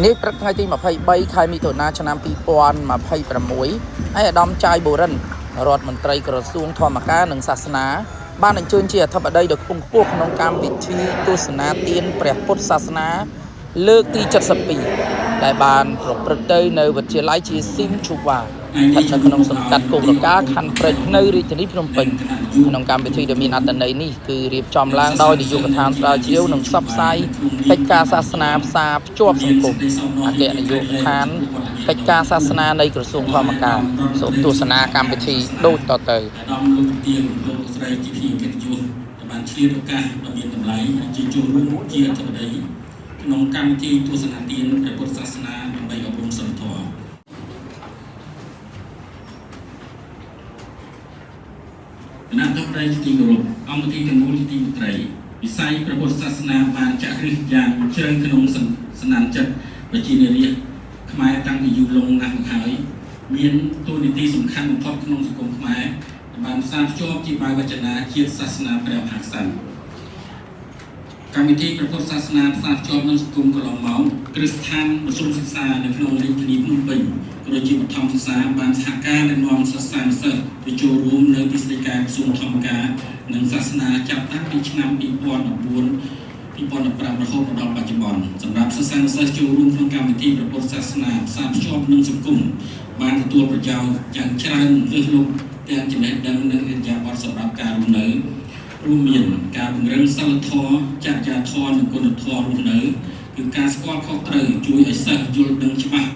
នេះព្រឹកថ្ងៃទី23ខែមិថុនាឆ្នាំ2026ឯកឧត្តមចាយបូរិនរដ្ឋមន្ត្រីក្រសួងធម្មការនិងសាសនាបានអញ្ជើញជាអធិបតីដ៏ខ្ពង់ខ្ពស់ក្នុងកម្មវិធីទស្សនាទានព្រះពុទ្ធសាសនាលើកទី72ដែលបានប្រព្រឹត្តទៅនៅវិទ្យាល័យជាស៊ីមឈូវ៉ាស្ថិតនៅក្នុងសង្កាត់គោកកាខណ្ឌព្រែកនៅរាជធានីភ្នំពេញក្នុងកម្មវិធីដែលមានអត្ថន័យនេះគឺរៀបចំឡើងដោយនាយកដ្ឋានស្រាវជ្រាវនិងផ្សព្វផ្សាយកិច្ចការសាសនាផ្សារភ្ជាប់សង្គមអគ្គនាយកដ្ឋានកិច្ចការសាសនានៃក្រសួងធម្មការសូមទស្សនាកម្មវិធីដូចតទៅបានឆ្លៀតឱកាសដ៏មានតម្លៃជាចូលរួមជាអធិបតីក្នុងកម្មវិធីទស្សនាទានព្រះពុទ្ធសាសនាដើម្បីអប់រំសិលធម៌គណៈតុត្រីទីគោរពអង្គទីទាំងមូលទីមន្ត្រីវិស័យព្រះពុទ្ធសាសនាបានចាក់ឫសយ៉ាងជ្រៅក្នុងសន្តានចិត្តប្រជារាស្ត្រខ្មែរតាំងពីយូរលង់ណាស់មកហើយមានតួនាទីសំខាន់បំផុតក្នុងសង្គមខ្មែរបានផ្សារភ្ជាប់ជាបាយវចនាជាតិសាសនាព្រះមហាក្សត្រកម្មវិធីព្រះពុទ្ធសាសនាផ្សារភ្ជាប់នឹងសង្គមកន្លងមកគ្រឹះស្ថានមធ្យមសិក្សានៅក្នុងរាជធានីភ្នំពេញក៏ដូចជាបឋមសិក្សាបានសហការណែនាំសិស្សានុសិស្សទៅចូលរួមនៅទស្សនកិច្ចក្រសួងធម្មការនិងសាសនាចាប់តាំងពីឆ្នាំ2014-2015រហូតដល់បច្ចុប្បន្នសម្រាប់សិស្សានុសិស្សចូលរួមក្នុងកម្មវិធីព្រះពុទ្ធសាសនាផ្សារភ្ជាប់នឹងសង្គមបានទទួលប្រយោជន៍យ៉ាងច្រើនលើសលប់ទាំងចំណេះដឹងនិងវិជ្ជាបទសម្រាប់ការរស់នៅរួមមានការពង្រឹងសិលធម៌ចរិយាធម៌និងគុណធម៌រស់នៅគឺការស្គាល់ខុសត្រូវជួយឲ្យសិស្សយល់ដឹងច្បាស់